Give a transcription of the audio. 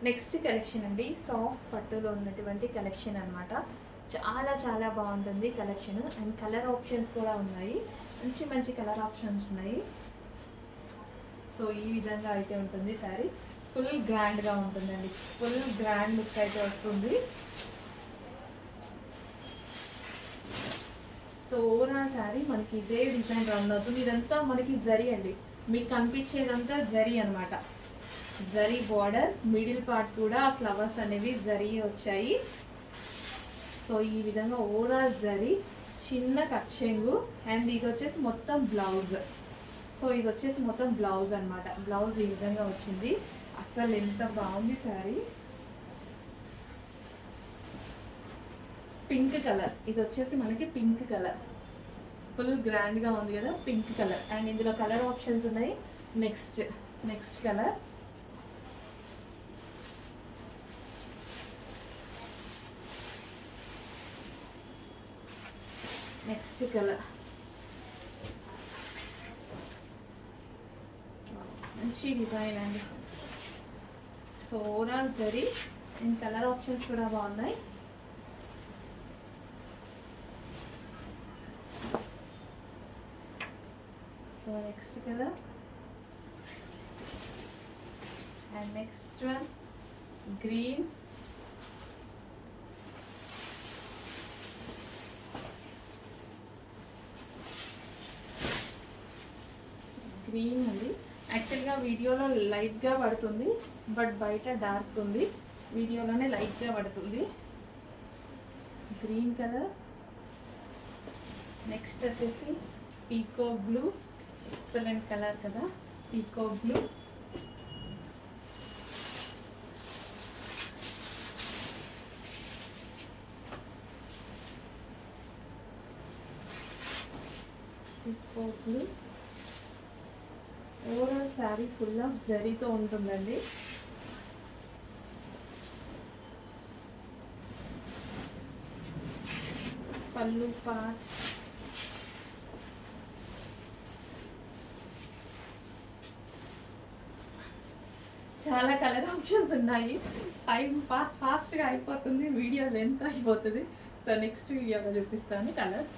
Next collection అండి, soft పట్టులో ఉన్నటువంటి కలెక్షన్ అనమాట. చాలా చాలా బాగుంటుంది కలెక్షన్. అండ్ కలర్ ఆప్షన్స్ కూడా ఉన్నాయి, మంచి మంచి కలర్ ఆప్షన్స్ ఉన్నాయి. సో ఈ విధంగా అయితే ఉంటుంది శారీ. ఫుల్ గ్రాండ్గా ఉంటుందండి, ఫుల్ గ్రాండ్ లుక్ అయితే వస్తుంది. సో ఓవరాల్ శారీ మనకి ఇదే డిజైన్ రన్ అవుతుంది. ఇదంతా మనకి జరీ అండి, మీకు కనిపించేదంతా జరీ అనమాట. జరీ బార్డర్, మిడిల్ పార్ట్ కూడా ఫ్లవర్స్ అనేవి జరీ వచ్చాయి. సో ఈ విధంగా ఓవరాల్ జరీ, చిన్న కచ్చెంగు. అండ్ ఇది వచ్చేసి మొత్తం బ్లౌజ్. సో ఇది వచ్చేసి మొత్తం బ్లౌజ్ అనమాట. బ్లౌజ్ ఈ విధంగా వచ్చింది. అసలు ఎంత బాగుంది శారీ. పింక్ కలర్, ఇది వచ్చేసి మనకి పింక్ కలర్, ఫుల్ గ్రాండ్గా ఉంది కదా, పింక్ కలర్. అండ్ ఇందులో కలర్ ఆప్షన్స్ ఉన్నాయి. నెక్స్ట్ కలర్, నెక్స్ట్ కలర్, మంచి డిజైన్ అండి. So overall sari and colour options కూడా బాగున్నాయి. So next colour and next one green, green అండి. యాక్చువల్గా వీడియోలో లైట్గా పడుతుంది, బట్ బయట డార్క్ ఉంది. వీడియోలోనే లైట్గా పడుతుంది. Green colour. నెక్స్ట్ వచ్చేసి పీకో బ్లూ, ఎక్సలెంట్ కలర్ కదా, పీకో బ్లూ. పీకో blue. Overall sari full of జరీతో ఉంటుందండి. పళ్ళు పార్ట్, చాలా కలర్ ఆప్షన్స్ ఉన్నాయి. టైం ఫాస్ట్గా అయిపోతుంది, వీడియో లెంత్ అయిపోతుంది. సో నెక్స్ట్ వీడియోలో చూపిస్తాను కలర్స్.